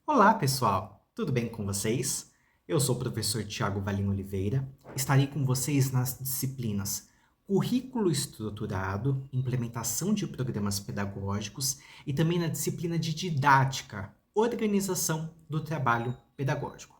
Olá, pessoal! Tudo bem com vocês? Eu sou o professor Tiago Valim Oliveira. Estarei com vocês nas disciplinas Currículo Estruturado, Implementação de Programas Pedagógicos e também na disciplina de Didática, Organização do Trabalho Pedagógico.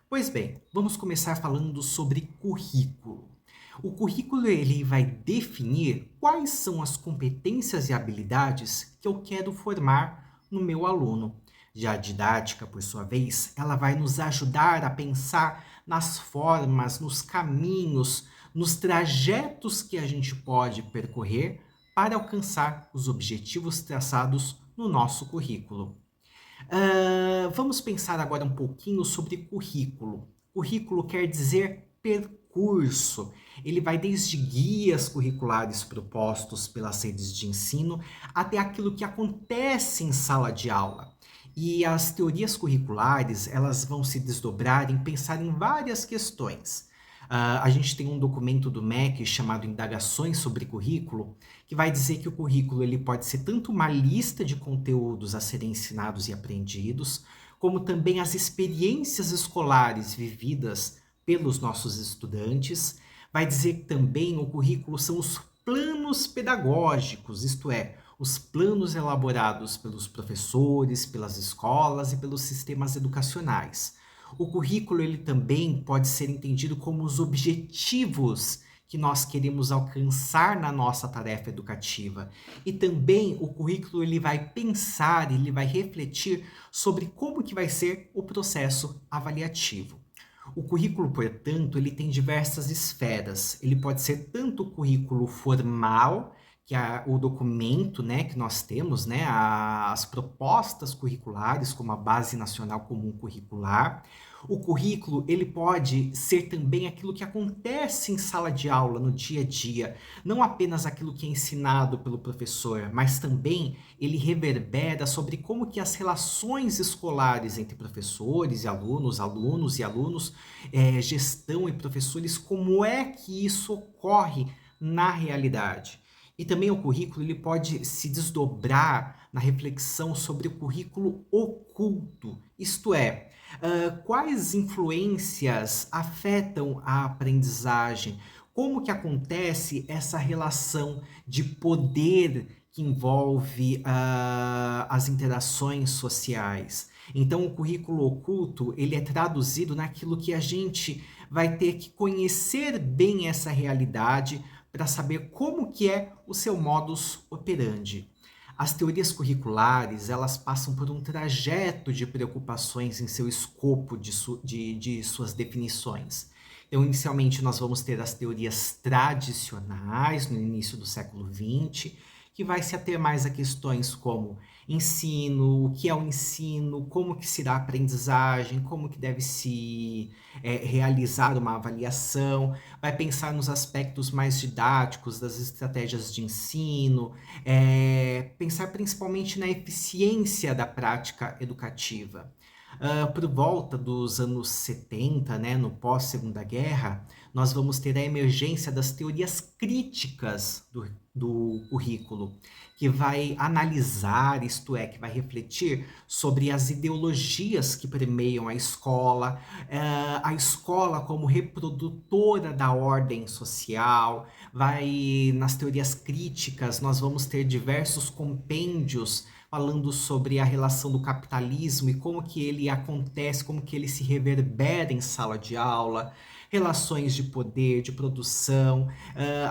Pois bem, vamos começar falando sobre currículo. O currículo ele vai definir quais são as competências e habilidades que eu quero formar no meu aluno. Já a didática, por sua vez, ela vai nos ajudar a pensar nas formas, nos caminhos, nos trajetos que a gente pode percorrer para alcançar os objetivos traçados no nosso currículo. Vamos pensar agora um pouquinho sobre currículo. Currículo quer dizer percurso. Ele vai desde guias curriculares propostos pelas redes de ensino até aquilo que acontece em sala de aula. E as teorias curriculares, elas vão se desdobrar em pensar em várias questões. A gente tem um documento do MEC chamado Indagações sobre Currículo, que vai dizer que o currículo ele pode ser tanto uma lista de conteúdos a serem ensinados e aprendidos, como também as experiências escolares vividas pelos nossos estudantes. Vai dizer que também o currículo são os planos pedagógicos, isto é, os planos elaborados pelos professores, pelas escolas e pelos sistemas educacionais. O currículo ele também pode ser entendido como os objetivos que nós queremos alcançar na nossa tarefa educativa. E também o currículo ele vai pensar, ele vai refletir sobre como que vai ser o processo avaliativo. O currículo, portanto, ele tem diversas esferas. Ele pode ser tanto o currículo formal, que é o documento, né, que nós temos, né, as propostas curriculares como a Base Nacional Comum Curricular. O currículo, ele pode ser também aquilo que acontece em sala de aula, no dia a dia, não apenas aquilo que é ensinado pelo professor, mas também ele reverbera sobre como que as relações escolares entre professores e alunos, alunos e alunos, gestão e professores, como é que isso ocorre na realidade. E também o currículo ele pode se desdobrar na reflexão sobre o currículo oculto, isto é, quais influências afetam a aprendizagem, como que acontece essa relação de poder que envolve as interações sociais. Então, o currículo oculto ele é traduzido naquilo que a gente vai ter que conhecer bem essa realidade para saber como que é o seu modus operandi. As teorias curriculares, elas passam por um trajeto de preocupações em seu escopo de suas definições. Então, inicialmente, nós vamos ter as teorias tradicionais, no início do século XX, que vai se ater mais a questões como ensino, o que é o ensino, como que se dá a aprendizagem, como que deve se realizar uma avaliação, vai pensar nos aspectos mais didáticos das estratégias de ensino, pensar principalmente na eficiência da prática educativa. Por volta dos anos 70, né, no pós-Segunda Guerra, nós vamos ter a emergência das teorias críticas do currículo, que vai analisar, isto é, que vai refletir sobre as ideologias que permeiam a escola como reprodutora da ordem social, nas teorias críticas, nós vamos ter diversos compêndios falando sobre a relação do capitalismo e como que ele acontece, como que ele se reverbera em sala de aula, relações de poder, de produção.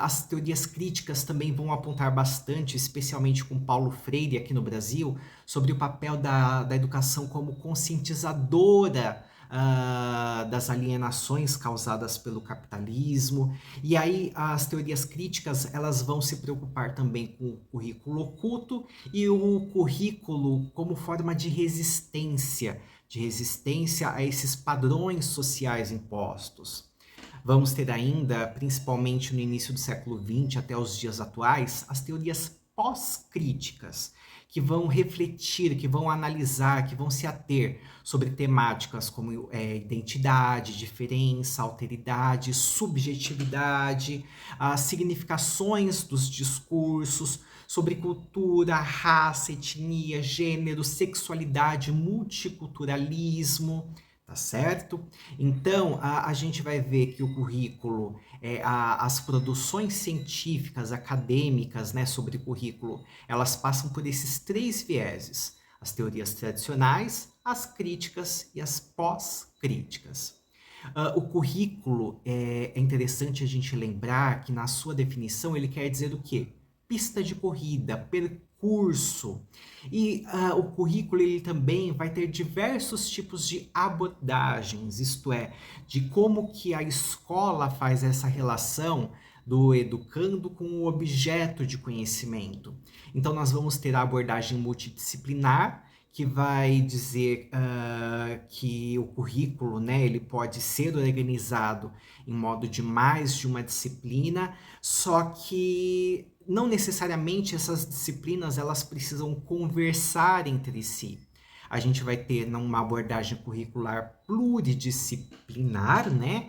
As teorias críticas também vão apontar bastante, especialmente com Paulo Freire aqui no Brasil, sobre o papel da educação como conscientizadora das alienações causadas pelo capitalismo. E aí as teorias críticas elas vão se preocupar também com o currículo oculto e o currículo como forma de resistência a esses padrões sociais impostos. Vamos ter ainda, principalmente no início do século XX até os dias atuais, as teorias pós-críticas, que vão refletir, que vão analisar, que vão se ater sobre temáticas como identidade, diferença, alteridade, subjetividade, as significações dos discursos, sobre cultura, raça, etnia, gênero, sexualidade, multiculturalismo, tá certo? Então, a gente vai ver que o currículo, as produções científicas, acadêmicas, né, sobre currículo, elas passam por esses três vieses: as teorias tradicionais, as críticas e as pós-críticas. O currículo é interessante a gente lembrar que na sua definição ele quer dizer o quê? Pista de corrida, percurso. E o currículo ele também vai ter diversos tipos de abordagens, isto é, de como que a escola faz essa relação do educando com o objeto de conhecimento. Então nós vamos ter a abordagem multidisciplinar, que vai dizer que o currículo, né, ele pode ser organizado em modo de mais de uma disciplina, só que não necessariamente essas disciplinas elas precisam conversar entre si. A gente vai ter uma abordagem curricular pluridisciplinar, né,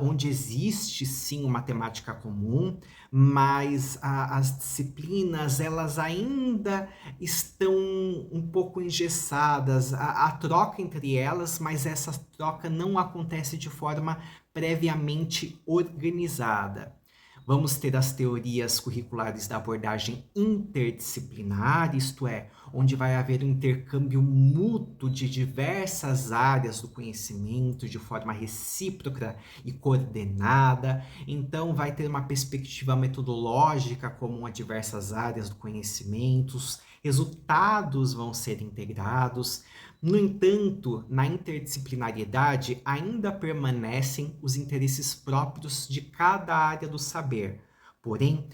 onde existe sim uma temática comum, mas as disciplinas elas ainda estão um pouco engessadas, a troca entre elas, mas essa troca não acontece de forma previamente organizada. Vamos ter as teorias curriculares da abordagem interdisciplinar, isto é, onde vai haver um intercâmbio mútuo de diversas áreas do conhecimento de forma recíproca e coordenada. Então, vai ter uma perspectiva metodológica comum a diversas áreas do conhecimento, resultados vão ser integrados. No entanto, na interdisciplinariedade ainda permanecem os interesses próprios de cada área do saber. Porém,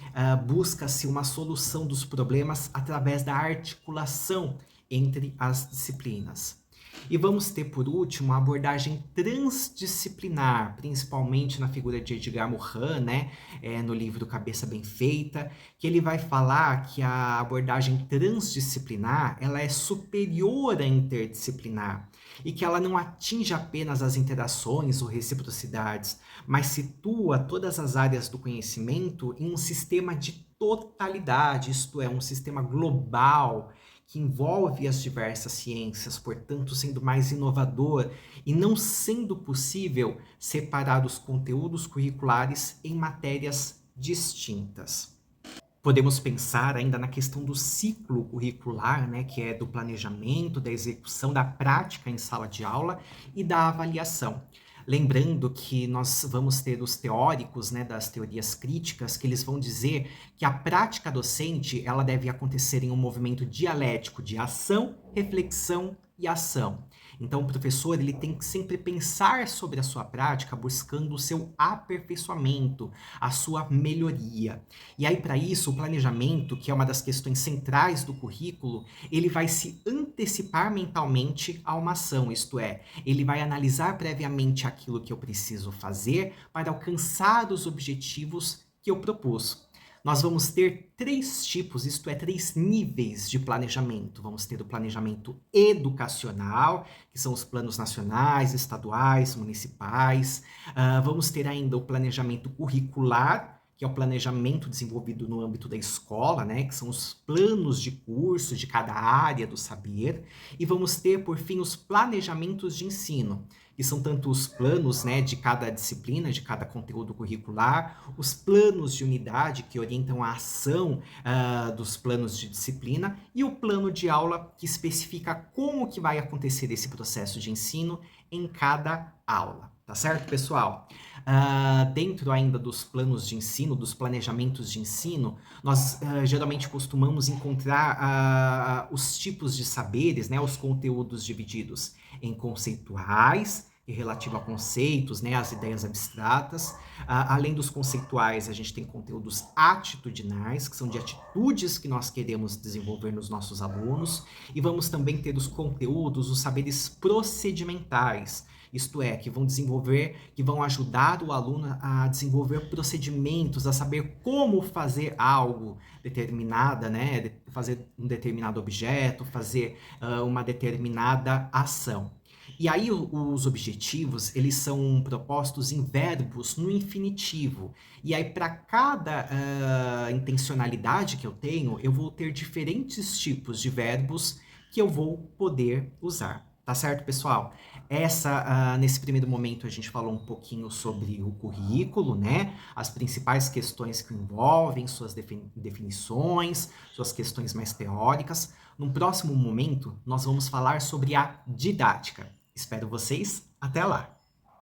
busca-se uma solução dos problemas através da articulação entre as disciplinas. E vamos ter, por último, a abordagem transdisciplinar, principalmente na figura de Edgar Morin, né, no livro Cabeça Bem Feita, que ele vai falar que a abordagem transdisciplinar ela é superior à interdisciplinar e que ela não atinge apenas as interações ou reciprocidades, mas situa todas as áreas do conhecimento em um sistema de totalidade, isto é, um sistema global que envolve as diversas ciências, portanto, sendo mais inovador e não sendo possível separar os conteúdos curriculares em matérias distintas. Podemos pensar ainda na questão do ciclo curricular, né, que é do planejamento, da execução, da prática em sala de aula e da avaliação. Lembrando que nós vamos ter os teóricos, né, das teorias críticas, que eles vão dizer que a prática docente ela deve acontecer em um movimento dialético de ação, reflexão e ação. Então, o professor ele tem que sempre pensar sobre a sua prática, buscando o seu aperfeiçoamento, a sua melhoria. E aí, para isso, o planejamento, que é uma das questões centrais do currículo, ele vai se antecipar mentalmente a uma ação, isto é, ele vai analisar previamente aquilo que eu preciso fazer para alcançar os objetivos que eu propus. Nós vamos ter três tipos, isto é, três níveis de planejamento. Vamos ter o planejamento educacional, que são os planos nacionais, estaduais, municipais. Vamos ter ainda o planejamento curricular, que é o planejamento desenvolvido no âmbito da escola, né, que são os planos de curso de cada área do saber. E vamos ter, por fim, os planejamentos de ensino, que são tanto os planos, né, de cada disciplina, de cada conteúdo curricular, os planos de unidade que orientam a ação dos planos de disciplina e o plano de aula que especifica como que vai acontecer esse processo de ensino em cada aula. Tá certo, pessoal? Dentro ainda dos planos de ensino, dos planejamentos de ensino, nós geralmente costumamos encontrar os tipos de saberes, né, os conteúdos divididos em conceituais, e relativo a conceitos, né, as ideias abstratas. Além dos conceituais, a gente tem conteúdos atitudinais, que são de atitudes que nós queremos desenvolver nos nossos alunos. E vamos também ter os conteúdos, os saberes procedimentais, isto é, que vão ajudar o aluno a desenvolver procedimentos, a saber como fazer algo determinada, né, fazer um determinado objeto, fazer uma determinada ação. E aí os objetivos, eles são propostos em verbos no infinitivo. E aí para cada intencionalidade que eu tenho, eu vou ter diferentes tipos de verbos que eu vou poder usar. Tá certo, pessoal? Nesse primeiro momento, a gente falou um pouquinho sobre o currículo, né? As principais questões que envolvem, suas definições, suas questões mais teóricas. Num próximo momento, nós vamos falar sobre a didática. Espero vocês. Até lá!